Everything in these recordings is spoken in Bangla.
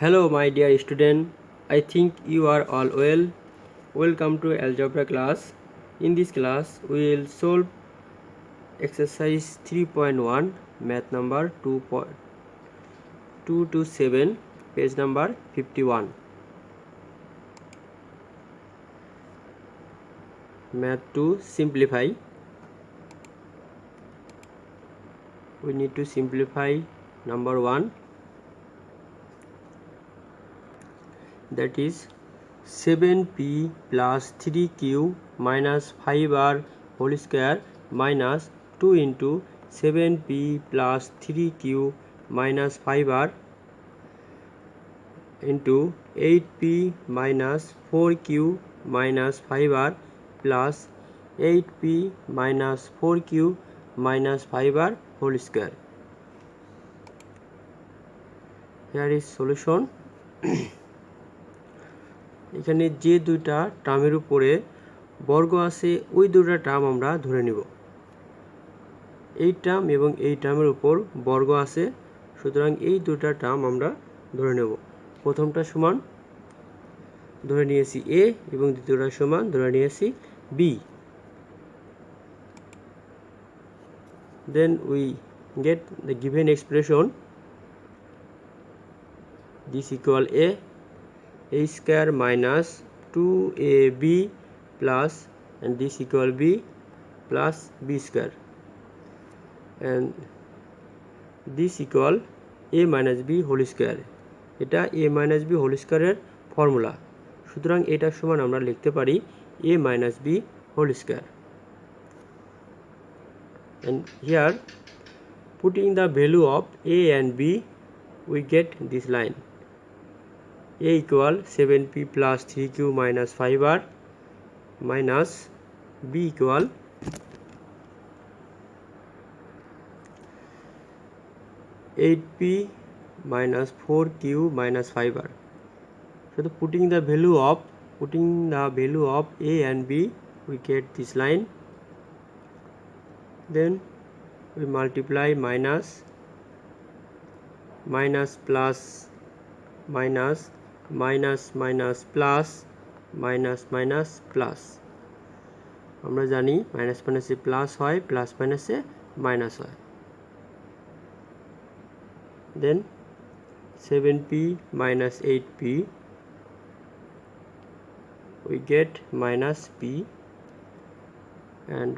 Hello my dear student, I think you are all well. Welcome to algebra class. In this class we will solve exercise 3.1 math number 2 to 7 page number 51. Math to simplify. We need to simplify number 1, that is 7p plus 3q minus 5r whole square minus 2 into 7p plus 3q minus 5r into 8p minus 4q minus 5r plus 8p minus 4q minus 5r whole square. Here is solution. এখানে যে দুইটা টার্মের উপরে বর্গ আছে ওই দুইটা টার্ম আমরা ধরে নিব। এই টার্ম এবং এই টার্মের উপর বর্গ আছে, সুতরাং এই দুইটা টার্ম আমরা ধরে নেব। প্রথমটা সমান ধরে নিয়েছি a এবং দ্বিতীয়টা সমান ধরে নিয়েছি b। Then we get the given expression. This equal a square minus 2ab plus and this equal b plus b square, and this equal a minus b whole square. এটা a minus b whole square এর ফর্মুলা, সুতরাং এটার সমান আমরা লিখতে পারি a minus b whole square. And here putting the value of a and b we get this line. A equal 7p plus 3q minus 5r minus b equal 8p minus 4q minus 5r. So putting the value of a and b we get this line. Then we multiply minus plus minus plus minus plus. আমরা জানি মাইনাস মাইনাসে প্লাস হয়, প্লাস মাইনাসে মাইনাস হয়। Then 7p minus 8p we get minus p, and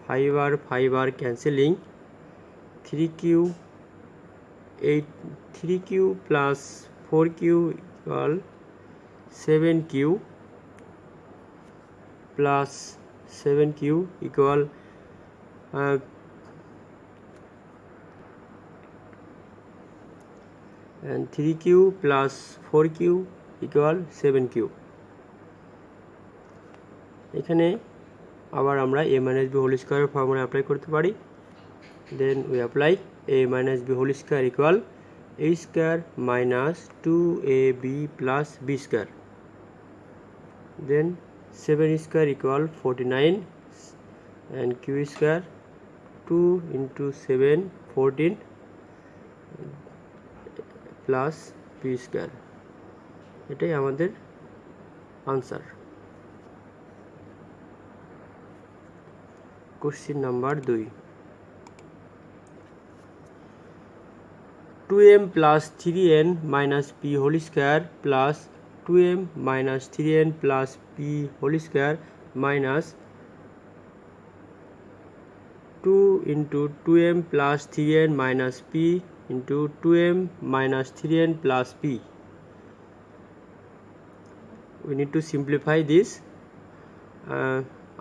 5r cancelling, 3q plus 4q equal 7q plus 7q equal and 3q plus 4q equal 7q. এখানে আবার আমরা a minus b whole square formula apply করতে পারি। Then we apply a minus b whole square equal a square minus 2ab plus b square. Then 7 square equal 49 and q square 2 into 7 14 plus p square. এটাই আমাদের answer. Question number 2. 2m plus 3n minus p whole square plus 2m minus 3n plus p whole square minus 2 into 2m plus 3n minus p into 2m minus 3n plus p. We need to simplify this.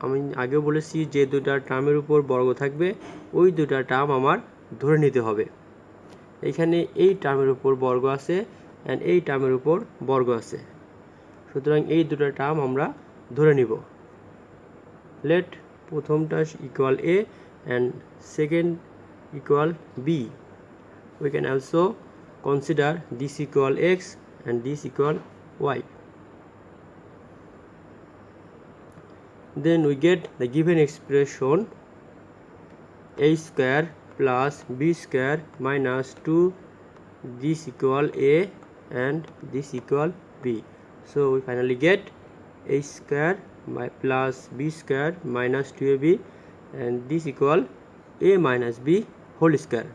আমি আগেও বলেছি যে দুটো টার্মের উপর বর্গ থাকবে ওই দুটো টার্ম আমার ধরে নিতে হবে। এখানে এই টার্মের উপর বর্গ আছে and এই টার্মের উপর বর্গ আছে, সুতরাং এই দুটো টার্ম আমরা ধরে নিব। লেট প্রথমটা equal a and second equal b. We can also consider this equal x and this equal y. Then we get the given expression a square plus b square minus 2 this equal a and this equal b. So we finally get a square plus b square minus 2ab, and this equal a minus b whole square.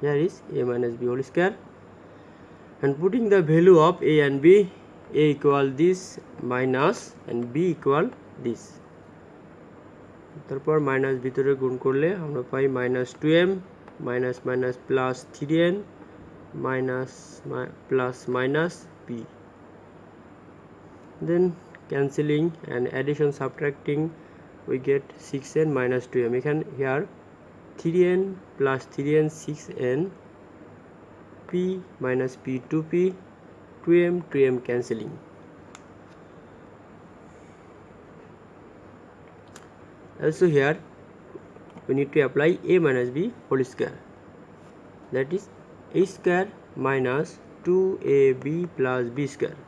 Here is a minus b whole square, and putting the value of a and b, a equal this minus and b equal this, তারপর মাইনাস ভিতরে গুণ করলে আমরা পাই minus 2m minus minus plus 3n minus plus minus b. Then cancelling and addition subtracting, we get 6n minus 2m. Here 3n plus 3n 6n, p minus p 2p, 2m cancelling. Also here we need to apply a minus b whole square, that is a square minus 2ab plus b square.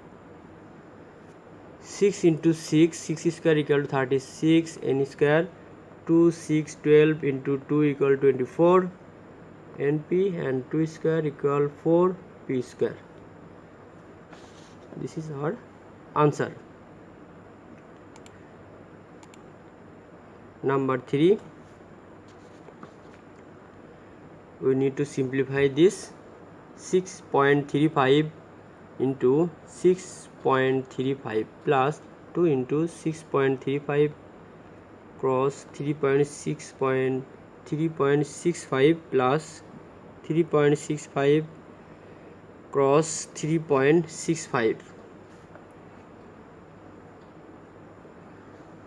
6 into 6, 6 square equal to 36, n square 2 6 12 into 2 equal 24, np, and 2 square equal 4p square. This is our answer. Number 3, we need to simplify this. 6.35 into 6.35 plus 2 into 6.35 cross 3.65 plus 3.65 cross 3.65.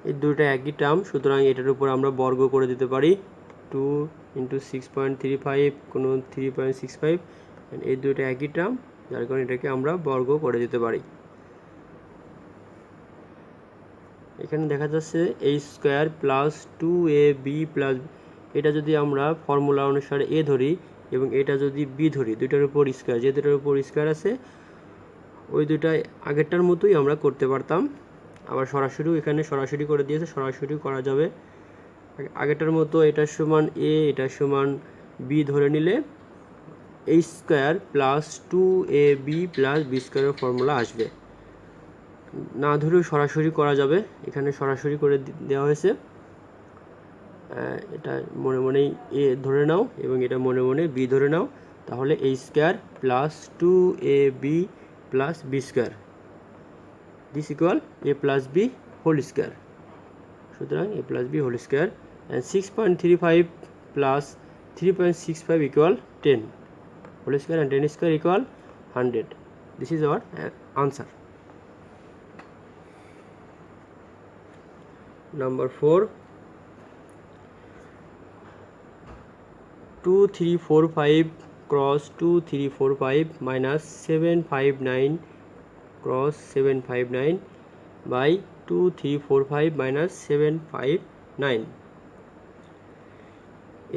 এই দুটো একই টার্ম, সুতরাং এটার উপর আমরা বর্গ করে দিতে পারি। 2 into 6.35 কোনো 3.65, এই দুটো একই টার্ম, যার কারণে এটাকে আমরা বর্গ করে দিতে পারি। এখানে দেখা যাচ্ছে a square plus 2ab plus, এটা যদি আমরা ফর্মুলা অনুসারে a ধরি এবং এটা যদি b ধরি, দুইটার উপর স্কয়ার, যে দুটার উপর স্কয়ার আছে ওই দুটাই আগেরটার মতোই আমরা করতে পারতাম। আবার সরাসরি এখানে সরাসরি করে দিয়েছে, সরাসরি করা যাবে। আগেরটার মতো এটার সমান a, এটার সমান b ধরে নিলে a square plus 2ab plus b স্কয়ারের ফর্মুলা আসবে। না ধরেও সরাসরি করা যাবে, এখানে সরাসরি করে দেওয়া হয়েছে। এটা মনে মনেই a ধরে নাও এবং এটা মনে মনে b ধরে নাও, তাহলে a square plus 2ab plus b square, this equal a plus b whole square. সুতরাং a plus b whole square, and 6.35 plus 3.65 equal 10 whole square, and 10 square equal 100. This is our answer. Number 4, 2345 cross 2345 minus 759 cross 759 by 2345 minus 759.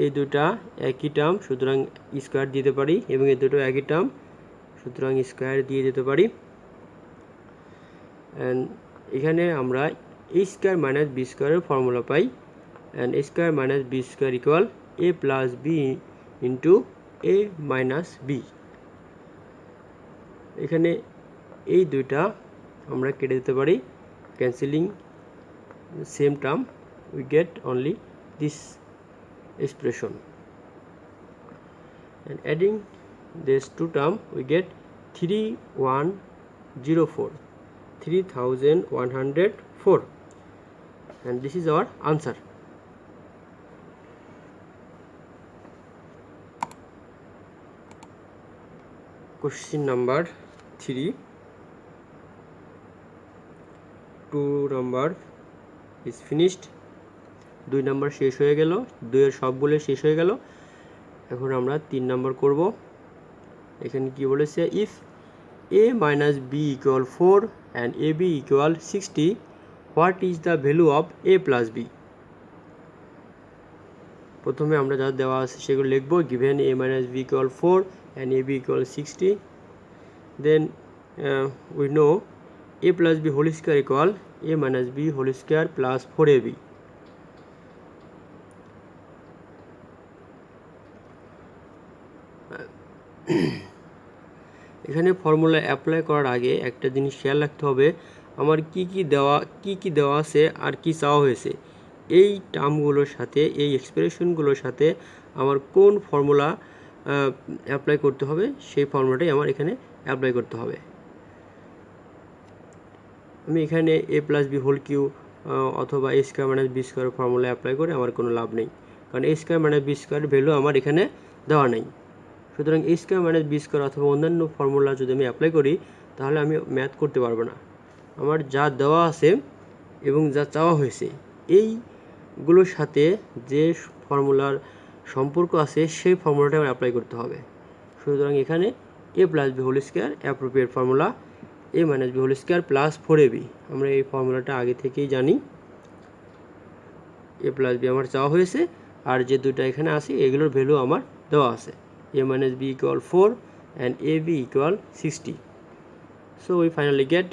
এই দুটা একই টার্ম, সুতরাং স্কয়ার দিতে পারি, এবং এই দুটো একই টার্ম, সুতরাং স্কয়ার দিয়ে দিতে পারি। অ্যান্ড এখানে আমরা a স্কয়ার মাইনাস b স্কয়ারের ফর্মুলা পাই, and a square minus b square equal a plus b into a minus b। এখানে এই দুইটা আমরা কেটে দিতে পারি, cancelling same term, we get only this expression, and adding these two terms we get 3104, and this is our answer. Question number 3, 2 number is finished. 2 number শেষ হয়ে গেল, 2 এর সবগুলো শেষ হয়ে গেল। এখন আমরা 3 নাম্বার করব। এখানে কি বলেছে, if a minus b equal 4 and ab equal 60, what is the value of a plus b? প্রথমে আমরা যা দেওয়া আছে সেগুলো লিখব। given a minus b equal 4 and ab equal 60, then we know a plus b whole square equal a minus b whole square plus 4ab. এখানে ফর্মুলা অ্যাপ্লাই করার আগে একটা জিনিস খেয়াল রাখতে হবে, আমার কি কি দেওয়া আছে আর কি চাওয়া হয়েছে। এই টার্মগুলোর সাথে, এই এক্সপ্রেশনগুলোর সাথে আমার কোন ফর্মুলা অ্যাপ্লাই করতে হবে, সেই ফর্মুলাটাই আমার এখানে অ্যাপ্লাই করতে হবে। আমি এখানে a plus B whole cube অথবা a square minus B square formula apply করে আমার কোনো লাভ নেই, কারণ a square minus B square value আমার এখানে দেওয়া নেই। সুতরাং a square minus B square অথবা অন্যান্য ফর্মুলা যদি আমি অ্যাপ্লাই করি, তাহলে আমি ম্যাথ করতে পারবো না। আমার যা দেওয়া আছে এবং যা চাওয়া হয়েছে, এইগুলোর সাথে যে ফর্মুলার সম্পর্ক আছে সেই ফর্মুলাটা আমার অ্যাপ্লাই করতে হবে। সুতরাং এখানে a plus B whole square appropriate formula a minus B whole square plus 4ab। আমরা এই ফর্মুলাটা আগে থেকেই জানি। a প্লাস বি আমার চাওয়া হয়েছে, আর যে দুটো এখানে আছে এগুলোর ভ্যালু আমার দেওয়া আছে। a minus b equal 4 and ab equal 60. So we finally get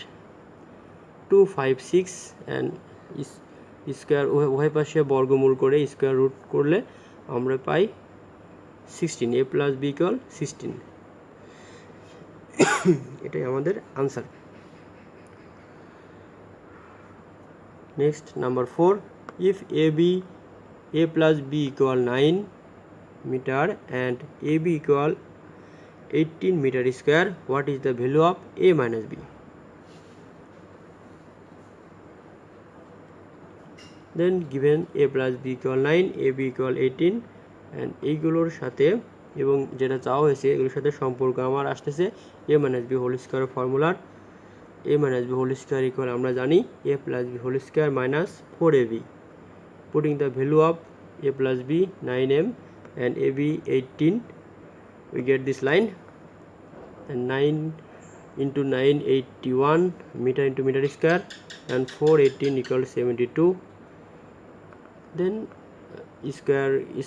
256 and square উভয় পাশে বর্গমূল করে স্কোয়ার রুট করলে আমরা পাই 16, a plus b equal 16। এটাই আমাদের answer. Next number 4, if a plus b equal 9 meter and ab equal 18 meter square, what is the value of a minus b? Then given a plus b equal 9, ab equal 18 and এইগুলোর সাথে এবং যেটা চাওয়া হয়েছে এগুলোর সাথে সম্পর্ক আমার আসতেছে a minus b whole square ফর্মুলার। a minus b whole square equal আমরা জানি a plus b whole square minus 4ab. Putting the value of a plus b 9m and ab 18, we get this line, and 9 into 9 81 meter into meter square and 418 equal 72. Then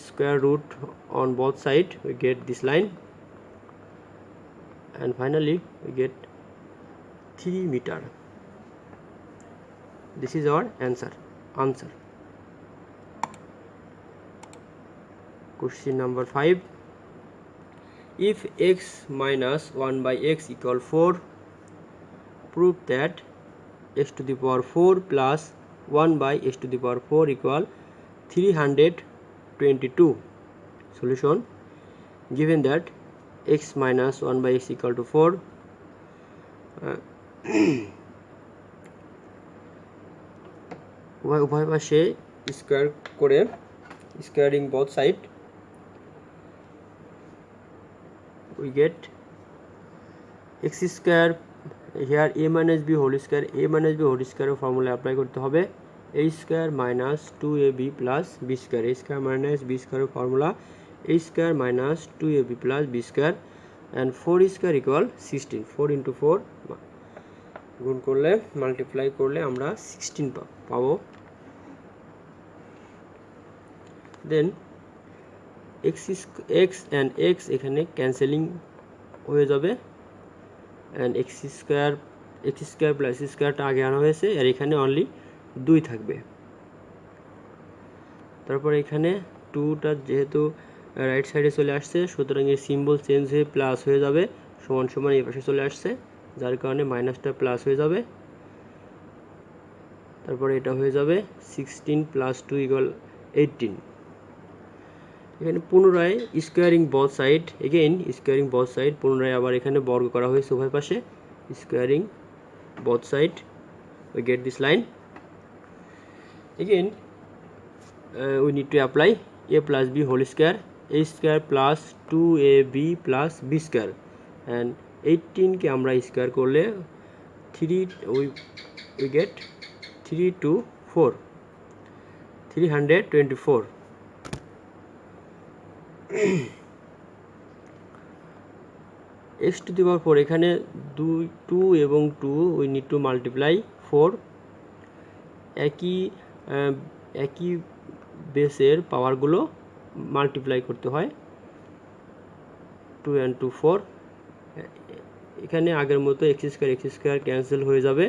square root on both sides, we get this line, and finally we get 3 meter. This is our answer. Question number 5, if x minus 1 by x equal 4, prove that x to the power 4 plus 1 by x to the power 4 equal 322. Solution, given that x minus 1 by x equal to 4, উভয় পাশে স্কোয়ার করে squaring both side, we get x square. Here a minus b whole square, a minus b whole square formula apply করতে হবে, a square minus 2ab plus b square, a square minus b square formula a square minus 2ab plus b square and 4 square equal 16. 4 into 4 গুণ করলে মাল্টিপ্লাই করলে আমরা 16 পাবো। দেন x and x এখানে ক্যান্সেলিং হয়ে যাবে, and x স্কোয়ার প্লাস স্কোয়ারটা আগে আনা হয়েছে, আর এখানে অনলি 2 থাকবে। তারপর এখানে 2টা যেহেতু রাইট সাইডে চলে আসছে, সুতরাং এর সিম্বল চেঞ্জ হয়ে প্লাস হয়ে যাবে, সমান সমান এই পাশে চলে আসছে, যার কারণে মাইনাসটা প্লাস হয়ে যাবে। তারপরে এটা হয়ে যাবে 16 প্লাস 2 ইকুয়াল 18। এখানে পুনরায় স্কোয়ারিং বোথ সাইড, পুনরায় আবার এখানে বর্গ করা হয়েছে উভয় পাশে, squaring both side, we get this line. Again we need to apply a plus b whole square, a square plus 2ab plus b square, and 18 কে আমরা স্কোয়ার করলে 3 we get 324 x to the power 4, এখানে 2 এবং 2 we need to multiply 4, একই বেসের পাওয়ারগুলো মাল্টিপ্লাই করতে হয়, 2 and 2 4। এখানে আগের মতো x স্কোয়ার ক্যান্সেল হয়ে যাবে,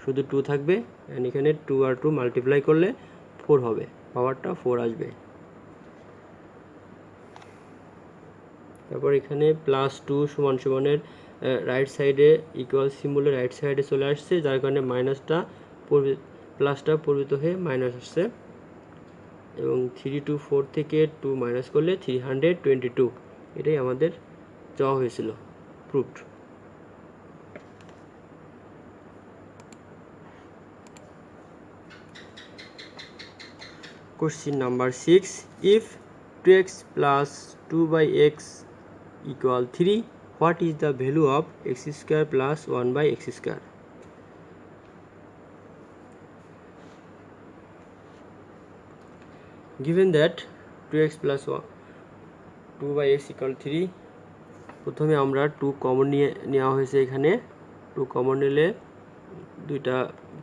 শুধু 2 থাকবে, and এখানে 2 আর 2 মাল্টিপ্লাই করলে 4 হবে, পাওয়ারটা 4 আসবে। তারপর এখানে +2 সমান সমানের রাইট সাইডে ইকুয়াল সিম্বলের রাইট সাইডে চলে আসছে, যার কারণে প্লাসটা পরিবর্তিত হয়ে মাইনাস আসছে। এবং 3 to 4 থেকে 2 মাইনাস করলে 322, এটাই আমাদের চাওয়া হয়েছিল, proofed. Question number 6. If 2x plus 2 by x equal 3, what is the value of x square plus 1 by x square? Given that 2x plus 2 by x equal 3, প্রথমে আমরা 2 কমন নেওয়া হয়েছে। এখানে 2 কমন নিলে, দুইটা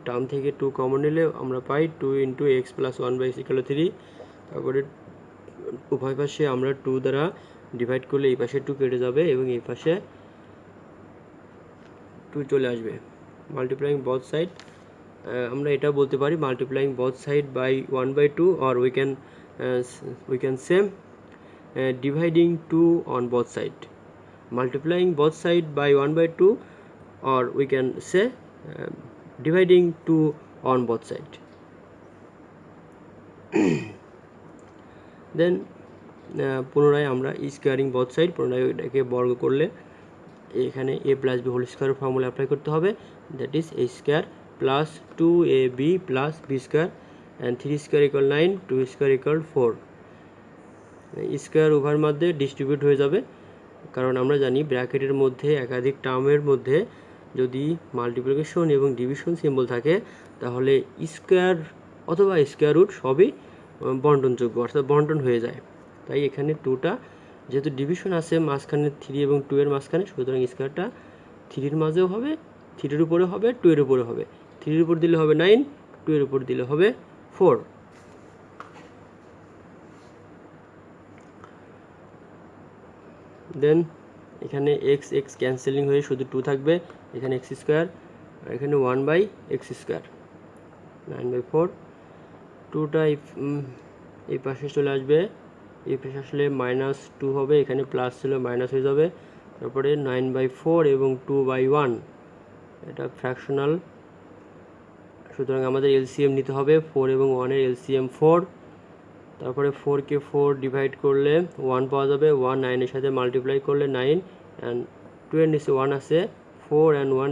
টার্ম থেকে 2 কমন নিলে আমরা পাই 2 × x plus 1 by x equal 3। তারপরে উভয় পাশে আমরা 2 দ্বারা ডিভাইড করলে এই পাশে 2 কেটে যাবে এবং এই পাশে 2 চলে আসবে। মাল্টিপ্লাইং বোথ সাইড, আমরা এটা বলতে পারি multiplying both side by 1/2, or we can say dividing 2 on both side. Multiplying both side by 1/2, or we can say dividing 2 on both side. Then পুনরায় আমরা স্কোয়ারিং বোথ সাইড, পুনরায় এটাকে বর্গ করলে এখানে a plus b whole square formula apply করতে হবে, that is a square plus 2ab plus b square and 3 square equal 9, 2 square equal 4। Square উভয়ের মধ্যে ডিস্ট্রিবিউট হয়ে যাবে, কারণ আমরা জানি ব্র্যাকেটের মধ্যে একাধিক টার্মের মধ্যে যদি মাল্টিপ্লিকেশন এবং ডিভিশন সিম্বল থাকে তাহলে স্কোয়ার অথবা স্কোয়ার রুট সবই বন্টনযোগ্য, অর্থাৎ বন্টন হয়ে যায়। তাই এখানে 2টা যেহেতু ডিভিশন আছে মাঝখানে 3 এবং 2 এর মাঝখানে, সুতরাং স্কোয়ারটা 3 এর মাঝেও হবে, 3 এর উপরে হবে, 2 এর উপরে হবে। 3 এর উপর দিলে হবে 9, 2 এর উপর দিলে হবে 4। দেন এখানে x ক্যান্সেলিং হয়ে শুধু 2 থাকবে, এখানে x স্কোয়ার আর এখানে 1 বাই এক্স স্কোয়ার, 9/4। 2টা এই পাশে চলে আসবে, এই পাশে আসলে -2 হবে, এখানে প্লাস ছিল মাইনাস হয়ে যাবে। তারপরে 9/4 এবং 2/1, এটা ফ্র্যাকশনাল, সুতরাং আমাদের এলসিএম নিতে হবে। 4 এবং 1 এর এলসিএম 4। তারপরে 4 কে 4 ডিভাইড করলে 1 পাওয়া যাবে, 1 9 এর সাথে মাল্টিপ্লাই করলে 9, অ্যান্ড 2 এর নিচে 1 আছে, 4 and 1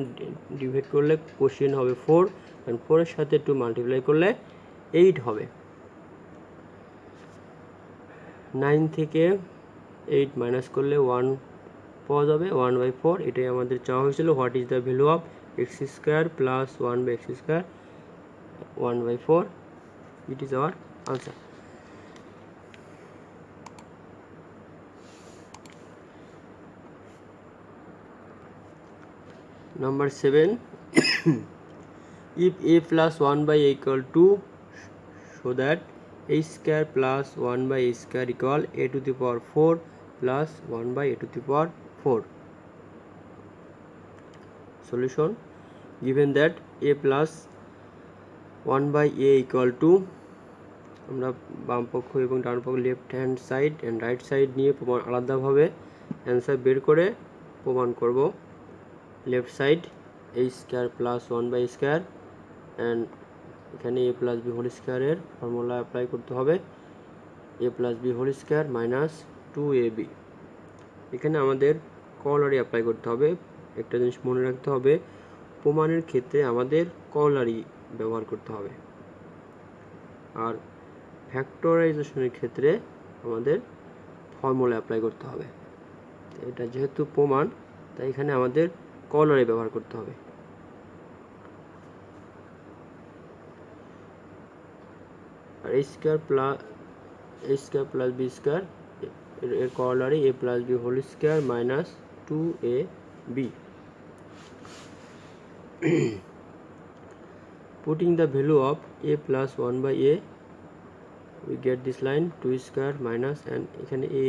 ডিভাইড করলে কোশ্চেন হবে 4, অ্যান্ড 4 এর সাথে 2 মাল্টিপ্লাই করলে 8 হবে। 9 থেকে 8 মাইনাস করলে 1 পাওয়া যাবে, 1/4। এটাই আমাদের চাওয়া হয়েছিল, what is the value of X square plus 1 by X square, 1/4। It is our answer. Number 7. If a plus 1 by a equal 2, so that a square plus 1 by a square equal a to the power 4 plus 1 by a to the power 4. Solution. Given that a plus 1 by a equal 2, আমরা বাম পক্ষ এবং ডান পক্ষ left hand side and right side নিয়ে প্রমাণ আলাদাভাবে অ্যান্সার বের করে প্রমাণ করব। Left side a square plus 1 by square, and এখানে a প্লাস বি হোল স্কোয়ারের ফর্মুলা অ্যাপ্লাই করতে হবে, a plus B whole square minus 2ab। এখানে আমাদের কলারি অ্যাপ্লাই করতে হবে। একটা জিনিস মনে রাখতে হবে, প্রমাণের ক্ষেত্রে আমাদের কলারি ব্যবহার করতে হবে, আর ফ্যাক্টরাইজেশনের ক্ষেত্রে আমাদের ফর্মুলা অ্যাপ্লাই করতে হবে। এটা যেহেতু প্রমাণ, তাই এখানে আমাদের কলারি ব্যবহার করতে হবে। আর a square plus B square এর corollary a plus B whole square minus 2ab। Putting the value of a plus 1 by a, we get this line 2 square minus, and এখানে a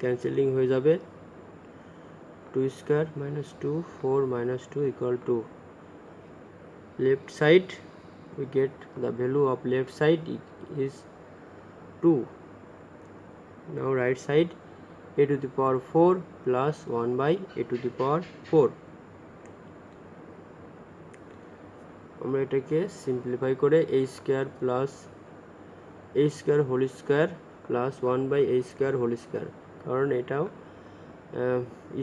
ক্যান্সেলিং হয়ে যাবে, 2 square minus 2, 4 minus 2 equal to left side. We get the value of left side is 2. Now right side, a to the power 4 plus 1 by a to the power 4। আমরা এটাকে সিম্পলিফাই করে a square plus a square whole square plus 1 by a square whole square, কারণ এটাও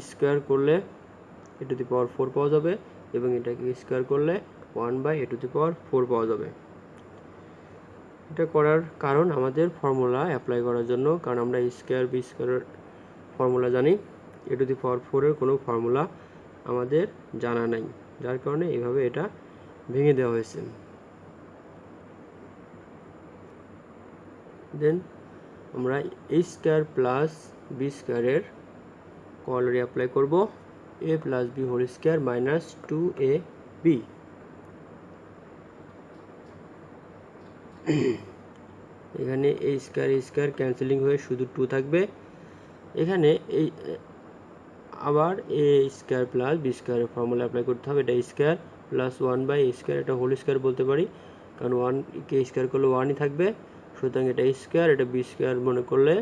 স্কয়ার করলে a to the power 4 পাওয়া যাবে এবং এটাকে স্কয়ার করলে 1 by a to the power 4 পাওয়া যাবে। এটা করার কারণ আমাদের ফর্মুলা অ্যাপ্লাই করার জন্য, কারণ আমরা a স্কয়ার b স্কয়ারের ফর্মুলা জানি, a to the power 4 এর কোনো ফর্মুলা আমাদের জানা নাই, যার কারণে এইভাবে এটা ভেঙে দেওয়া হয়েছে। দেন আমরা a স্কয়ার প্লাস b স্কয়ারের করোলারি অ্যাপ্লাই করব, a plus b whole square minus 2ab। এখানে a স্কয়ার ক্যান্সেলিং হয়ে শুধু 2 থাকবে। এখানে এই আবার a স্কয়ার প্লাস b স্কয়ারের ফর্মুলা অ্যাপ্লাই করতে হবে। এটা square plus 1 by a square, এটা হোল স্কয়ার বলতে পারি, কারণ 1 কে স্কয়ার করলে 1ই থাকবে, সুতরাং এটা স্কয়ার, এটা b স্কয়ার মনে করলে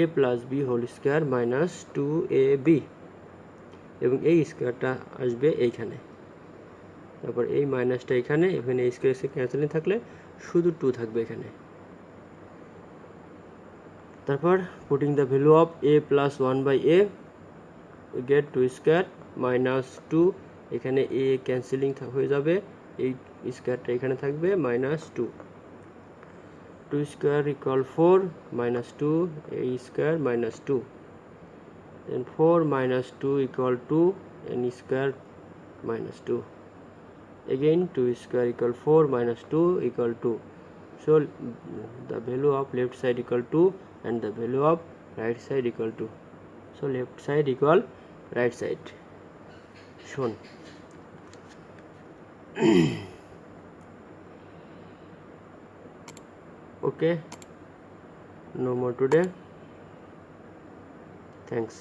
a plus b whole square minus 2ab, এবং এই স্কয়ারটা আসবে এইখানে, তারপর এই মাইনাসটা এখানে, এখানে a স্কয়ার ক্যান্সেলিং থাকলে শুধু 2 থাকবে এখানে। তারপর putting the value of a plus 1 by a, we get 2 square minus 2, এখানে a ক্যান্সেলিং হয়ে যাবে, এই স্কয়ারটা এখানে থাকবে minus 2, 2 square equal 4 minus 2 a square minus 2, then 4 minus 2 equal 2 n square minus 2, again 2 square equal 4 minus 2 equal 2, so the value of left side equal 2 and the value of right side equal 2, so left side equal right side shown। Okay, no more today, thanks।